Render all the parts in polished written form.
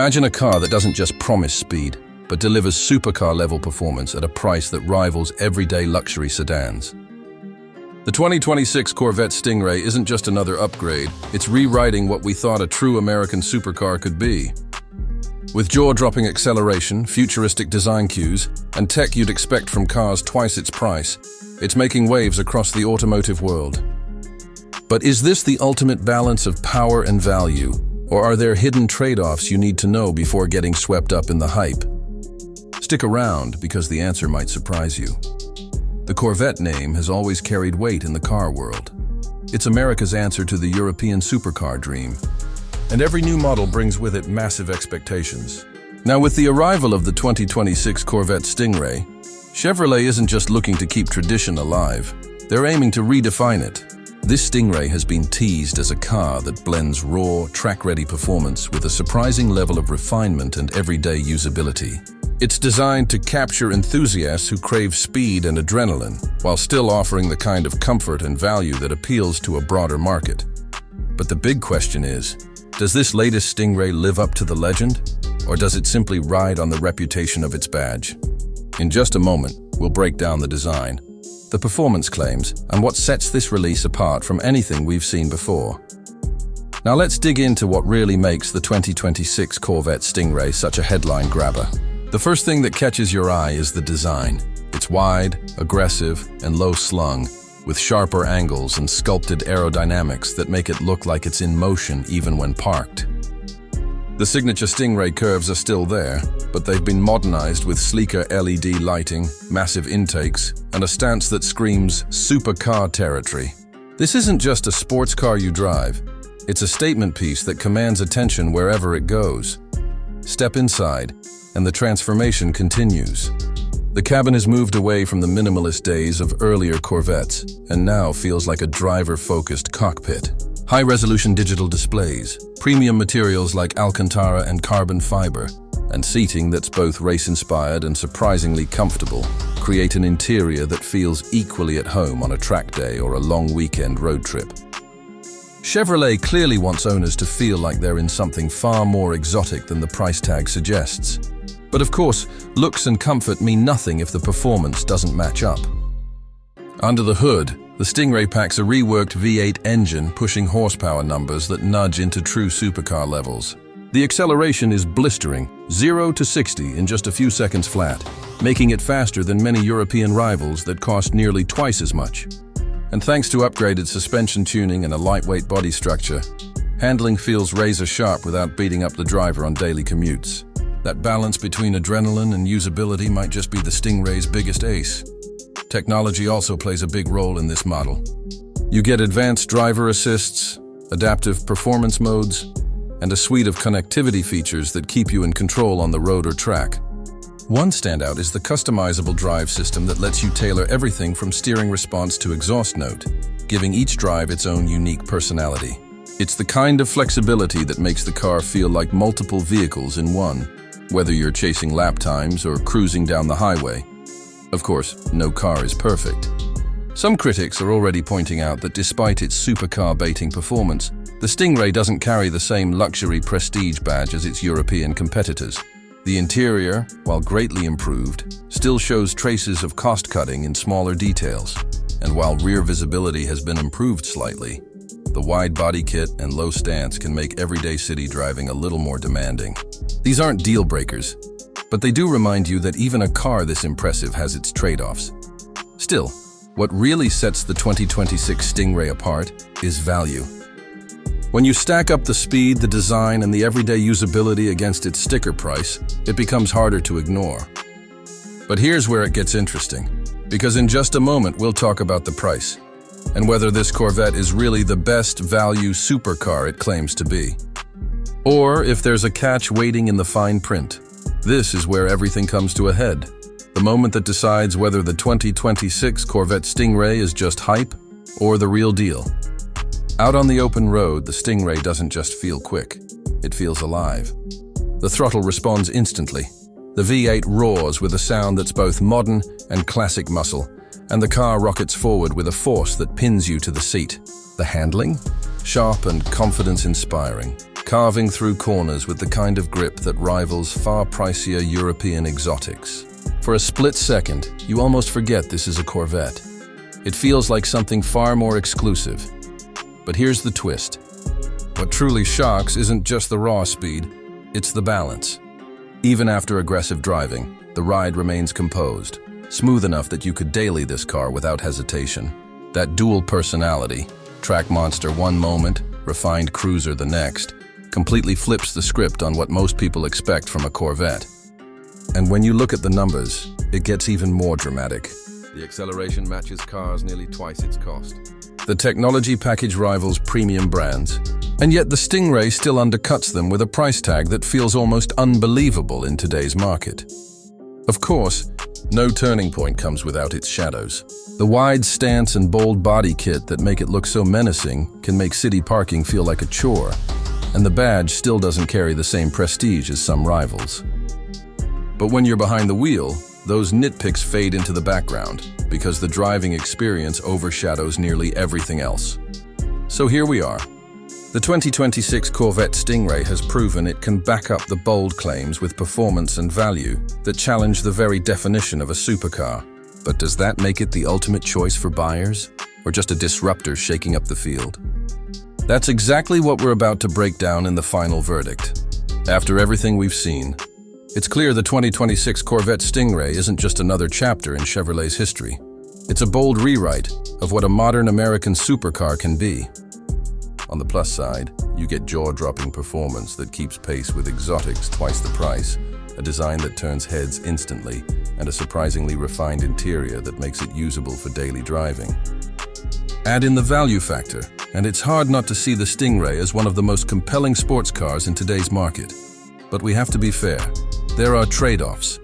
Imagine a car that doesn't just promise speed, but delivers supercar-level performance at a price that rivals everyday luxury sedans. The 2026 Corvette Stingray isn't just another upgrade, it's rewriting what we thought a true American supercar could be. With jaw-dropping acceleration, futuristic design cues, and tech you'd expect from cars twice its price, it's making waves across the automotive world. But is this the ultimate balance of power and value, or are there hidden trade-offs you need to know before getting swept up in the hype? Stick around, because the answer might surprise you. The Corvette name has always carried weight in the car world. It's America's answer to the European supercar dream. And every new model brings with it massive expectations. Now, with the arrival of the 2026 Corvette Stingray, Chevrolet isn't just looking to keep tradition alive, they're aiming to redefine it. This Stingray has been teased as a car that blends raw, track-ready performance with a surprising level of refinement and everyday usability. It's designed to capture enthusiasts who crave speed and adrenaline, while still offering the kind of comfort and value that appeals to a broader market. But the big question is, does this latest Stingray live up to the legend, or does it simply ride on the reputation of its badge? In just a moment, we'll break down the design, the performance claims, and what sets this release apart from anything we've seen before. Now let's dig into what really makes the 2026 Corvette Stingray such a headline grabber. The first thing that catches your eye is the design. It's wide, aggressive, and low-slung, with sharper angles and sculpted aerodynamics that make it look like it's in motion even when parked. The signature Stingray curves are still there, but they've been modernized with sleeker LED lighting, massive intakes, and a stance that screams supercar territory. This isn't just a sports car you drive, it's a statement piece that commands attention wherever it goes. Step inside, and the transformation continues. The cabin has moved away from the minimalist days of earlier Corvettes and now feels like a driver-focused cockpit. High-resolution digital displays, premium materials like Alcantara and carbon fiber, and seating that's both race-inspired and surprisingly comfortable create an interior that feels equally at home on a track day or a long weekend road trip. Chevrolet clearly wants owners to feel like they're in something far more exotic than the price tag suggests. But of course, looks and comfort mean nothing if the performance doesn't match up. Under the hood, the Stingray packs a reworked V8 engine pushing horsepower numbers that nudge into true supercar levels. The acceleration is blistering, 0 to 60 in just a few seconds flat, making it faster than many European rivals that cost nearly twice as much. And thanks to upgraded suspension tuning and a lightweight body structure, handling feels razor-sharp without beating up the driver on daily commutes. That balance between adrenaline and usability might just be the Stingray's biggest ace. Technology also plays a big role in this model. You get advanced driver assists, adaptive performance modes, and a suite of connectivity features that keep you in control on the road or track. One standout is the customizable drive system that lets you tailor everything from steering response to exhaust note, giving each drive its own unique personality. It's the kind of flexibility that makes the car feel like multiple vehicles in one, whether you're chasing lap times or cruising down the highway. Of course, no car is perfect. Some critics are already pointing out that despite its supercar-baiting performance, the Stingray doesn't carry the same luxury prestige badge as its European competitors. The interior, while greatly improved, still shows traces of cost-cutting in smaller details. And while rear visibility has been improved slightly, the wide body kit and low stance can make everyday city driving a little more demanding. These aren't deal breakers, but they do remind you that even a car this impressive has its trade-offs. Still, what really sets the 2026 Stingray apart is value. When you stack up the speed, the design, and the everyday usability against its sticker price, it becomes harder to ignore. But here's where it gets interesting, because in just a moment we'll talk about the price, and whether this Corvette is really the best value supercar it claims to be. Or if there's a catch waiting in the fine print. This is where everything comes to a head, the moment that decides whether the 2026 Corvette Stingray is just hype or the real deal. Out on the open road, the Stingray doesn't just feel quick, it feels alive. The throttle responds instantly. The V8 roars with a sound that's both modern and classic muscle, and the car rockets forward with a force that pins you to the seat. The handling? Sharp and confidence-inspiring. carving through corners with the kind of grip that rivals far pricier European exotics. For a split second, you almost forget this is a Corvette. It feels like something far more exclusive. But here's the twist. What truly shocks isn't just the raw speed, it's the balance. Even after aggressive driving, the ride remains composed, smooth enough that you could daily this car without hesitation. That dual personality, track monster one moment, refined cruiser the next, completely flips the script on what most people expect from a Corvette. And when you look at the numbers, it gets even more dramatic. The acceleration matches cars nearly twice its cost. The technology package rivals premium brands, and yet the Stingray still undercuts them with a price tag that feels almost unbelievable in today's market. Of course, no turning point comes without its shadows. The wide stance and bold body kit that make it look so menacing can make city parking feel like a chore, and the badge still doesn't carry the same prestige as some rivals. But when you're behind the wheel, those nitpicks fade into the background because the driving experience overshadows nearly everything else. So here we are. The 2026 Corvette Stingray has proven it can back up the bold claims with performance and value that challenge the very definition of a supercar. But does that make it the ultimate choice for buyers, or just a disruptor shaking up the field? That's exactly what we're about to break down in the final verdict. After everything we've seen, it's clear the 2026 Corvette Stingray isn't just another chapter in Chevrolet's history. It's a bold rewrite of what a modern American supercar can be. On the plus side, you get jaw-dropping performance that keeps pace with exotics twice the price, a design that turns heads instantly, and a surprisingly refined interior that makes it usable for daily driving. Add in the value factor, and it's hard not to see the Stingray as one of the most compelling sports cars in today's market. But we have to be fair. There are trade-offs.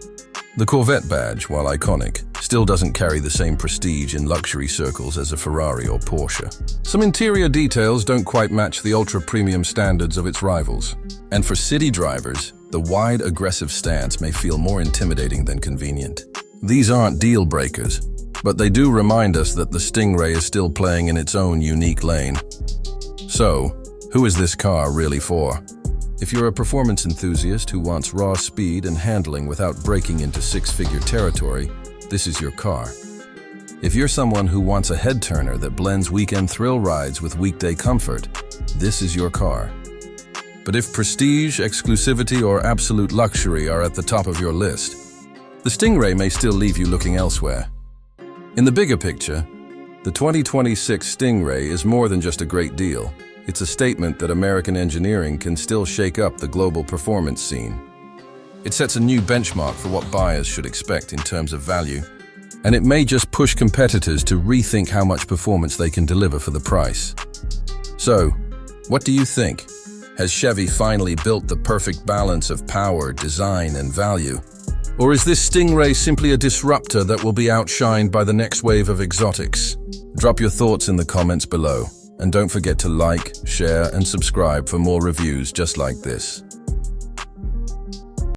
The Corvette badge, while iconic, still doesn't carry the same prestige in luxury circles as a Ferrari or Porsche. Some interior details don't quite match the ultra-premium standards of its rivals. And for city drivers, the wide, aggressive stance may feel more intimidating than convenient. These aren't deal breakers, but they do remind us that the Stingray is still playing in its own unique lane. So, who is this car really for? If you're a performance enthusiast who wants raw speed and handling without breaking into six-figure territory, this is your car. If you're someone who wants a head-turner that blends weekend thrill rides with weekday comfort, this is your car. But if prestige, exclusivity, or absolute luxury are at the top of your list, the Stingray may still leave you looking elsewhere. In the bigger picture, the 2026 Stingray is more than just a great deal. It's a statement that American engineering can still shake up the global performance scene. It sets a new benchmark for what buyers should expect in terms of value, and it may just push competitors to rethink how much performance they can deliver for the price. So, what do you think? Has Chevy finally built the perfect balance of power, design, and value? Or is this Stingray simply a disruptor that will be outshined by the next wave of exotics? Drop your thoughts in the comments below. And don't forget to like, share, and subscribe for more reviews just like this.